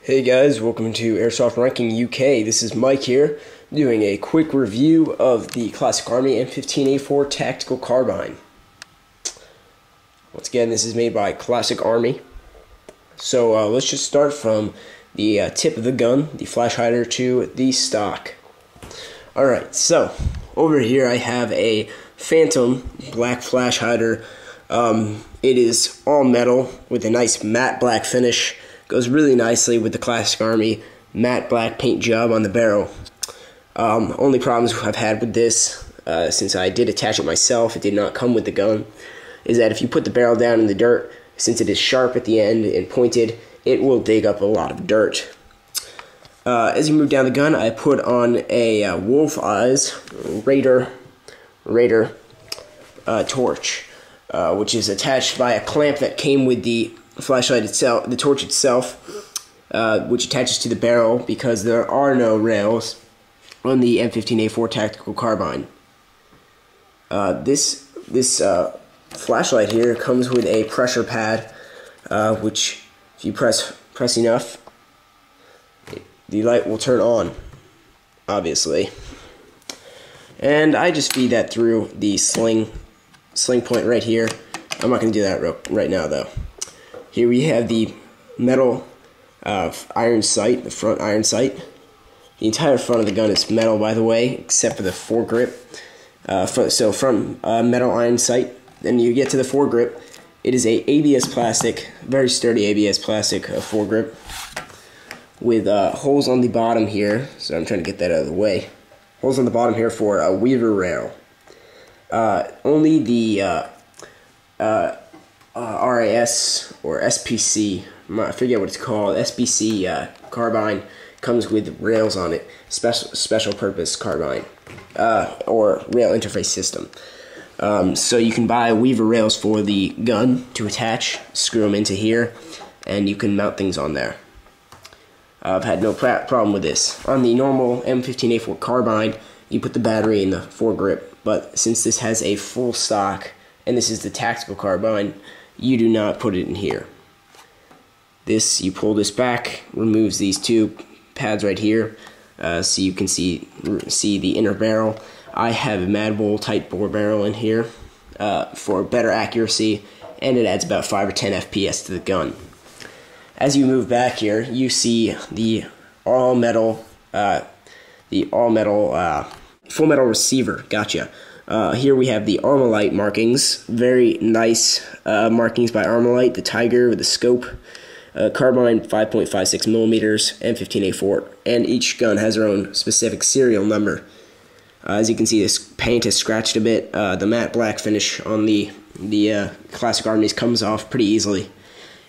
Hey guys, welcome to Airsoft Ranking UK. This is Mike here, doing a quick review of the Classic Army M15A4 Tactical Carbine. Once again, this is made by Classic Army. So let's just start from the tip of the gun, the flash hider, to the stock. Alright, so over here I have a Phantom black flash hider. It is all metal with a nice matte black finish. Goes really nicely with the Classic Army matte black paint job on the barrel. Only problems I've had with this, since I did attach it myself, it did not come with the gun, is that if you put the barrel down in the dirt, since it is sharp at the end and pointed, it will dig up a lot of dirt. As you move down the gun, I put on a Wolf Eyes Raider torch, which is attached by a clamp that came with the flashlight itself, the torch itself, which attaches to the barrel because there are no rails on the M15A4 Tactical Carbine. This flashlight here comes with a pressure pad, which if you press enough, the light will turn on, obviously. And I just feed that through the sling point right here. I'm not going to do that right now though. Here we have the metal iron sight, the front iron sight. The entire front of the gun is metal, by the way, except for the foregrip. Front metal iron sight. Then you get to the foregrip. It is a ABS plastic, very sturdy ABS plastic foregrip, with holes on the bottom here. So I'm trying to get that out of the way. Holes on the bottom here for a weaver rail. Only the RAS or SPC, I forget what it's called, SPC carbine comes with rails on it, special purpose carbine, or rail interface system. So you can buy weaver rails for the gun to attach, screw them into here, and you can mount things on there. I've had no problem with this. On the normal M15A4 carbine, you put the battery in the foregrip, but since this has a full stock, and this is the tactical carbine, you do not put it in here. This, you pull this back, removes these two pads right here, so you can see the inner barrel. I have a Mad Bull tight bore barrel in here for better accuracy, and it adds about 5 or 10 FPS to the gun. As you move back here, you see the all metal full metal receiver. Gotcha. Here we have the Armalite markings, very nice markings by Armalite, the Tiger with the scope, carbine 5.56 millimeters, M15A4, and each gun has their own specific serial number. As you can see, this paint has scratched a bit. The matte black finish on the Classic Armies comes off pretty easily.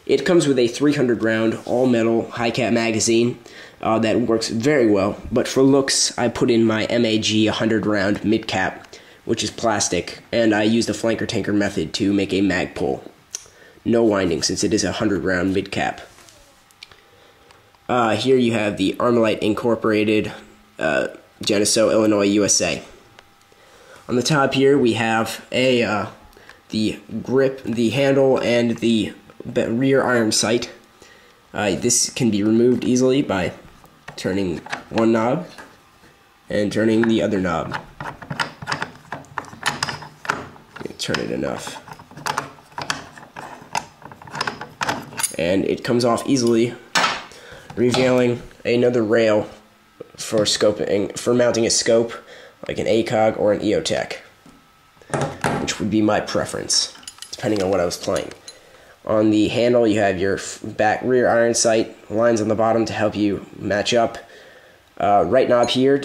It comes with a 300 round all metal high cap magazine that works very well, but for looks I put in my MAG 100 round mid cap, which is plastic, and I used the flanker tanker method to make a mag pull. No winding, since it is a 100 round mid cap. Here you have the Armalite Incorporated, Geneseo, Illinois, USA. On the top here we have the grip, the handle, and the rear iron sight. This can be removed easily by turning one knob and turning the other knob. Turn it enough, and it comes off easily, revealing another rail for mounting a scope, like an ACOG or an EOTech, which would be my preference, depending on what I was playing. On the handle, you have your rear iron sight, lines on the bottom to help you match up. Right knob here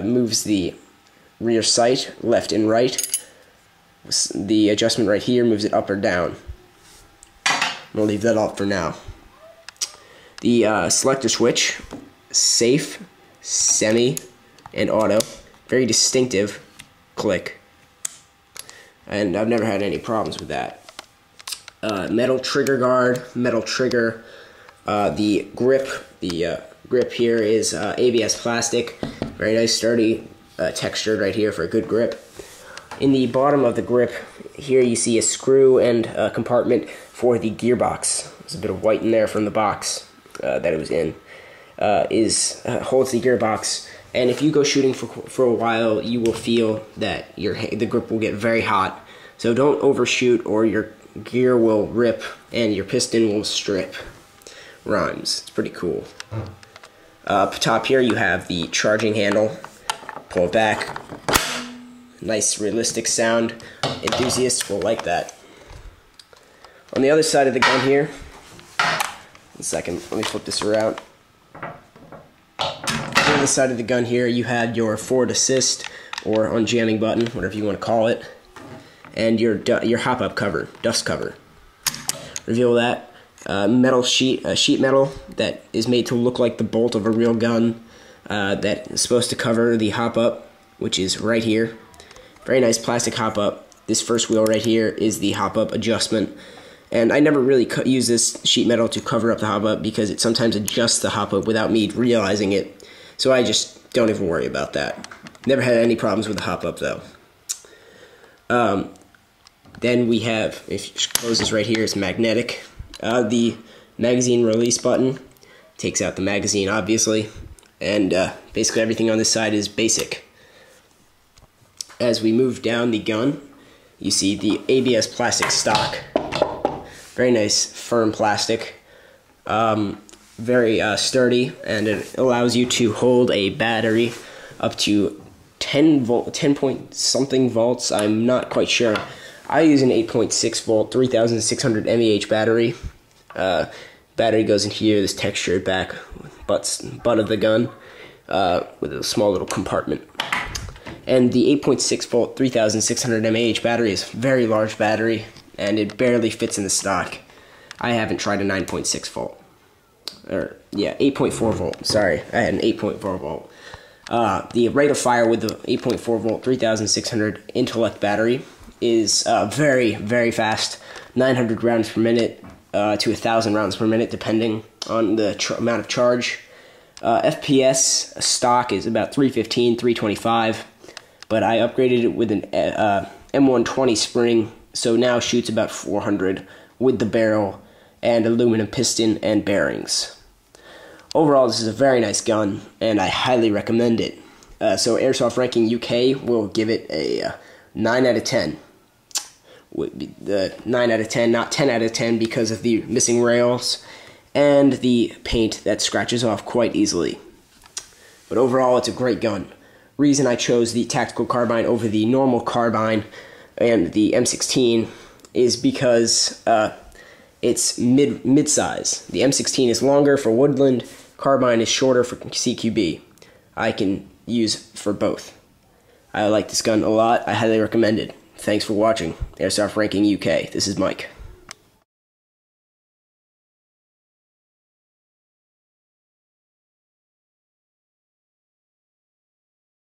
moves the rear sight left and right. The adjustment right here moves it up or down. I'm going to leave that off for now. The selector switch, safe, semi, and auto. Very distinctive click. And I've never had any problems with that. Metal trigger guard, metal trigger. The grip here is ABS plastic. Very nice, sturdy, textured right here for a good grip. In the bottom of the grip, here you see a screw and a compartment for the gearbox. There's a bit of white in there from the box. that it was in holds the gearbox, and if you go shooting for a while, you will feel that the grip will get very hot. So don't overshoot, or your gear will rip and your piston will strip. Rhymes. It's pretty cool. Up top here, you have the charging handle. Pull it back. Nice realistic sound. Enthusiasts will like that. On the other side of the gun here, a second, let me flip this around. On the other side of the gun here, you had your forward assist or unjamming button, whatever you want to call it, and your hop-up cover, dust cover. Reveal that. Metal sheet metal that is made to look like the bolt of a real gun, that is supposed to cover the hop-up, which is right here. Very nice plastic hop-up. This first wheel right here is the hop-up adjustment. And I never really use this sheet metal to cover up the hop-up because it sometimes adjusts the hop-up without me realizing it. So I just don't even worry about that. Never had any problems with the hop-up though. Then we have, if you close this right here, it's magnetic. The magazine release button takes out the magazine, obviously. And basically everything on this side is basic. As we move down the gun, you see the ABS plastic stock. Very nice, firm plastic. Very sturdy, and it allows you to hold a battery up to 10 point something volts. I'm not quite sure. I use an 8.6 volt, 3600 mAh battery. Battery goes in here, this textured back butt of the gun, with a small little compartment. And the 8.6 volt, 3600 mAh battery is a very large battery, and it barely fits in the stock. I haven't tried a 9.6 volt. Or, yeah, 8.4 volt. Sorry, I had an 8.4 volt. The rate of fire with the 8.4 volt, 3600 Intellect battery is very, very fast. 900 rounds per minute to 1,000 rounds per minute, depending on the amount of charge. FPS stock is about 315, 325. But I upgraded it with an M120 spring, so now shoots about 400 with the barrel and aluminum piston and bearings. Overall, this is a very nice gun, and I highly recommend it. So Airsoft Ranking UK will give it a 9 out of 10. The 9 out of 10, not 10 out of 10 because of the missing rails and the paint that scratches off quite easily. But overall, it's a great gun. Reason I chose the tactical carbine over the normal carbine and the M16 is because it's mid-size. The M16 is longer for woodland, carbine is shorter for CQB. I can use for both. I like this gun a lot. I highly recommend it. Thanks for watching Airsoft Ranking UK. This is Mike.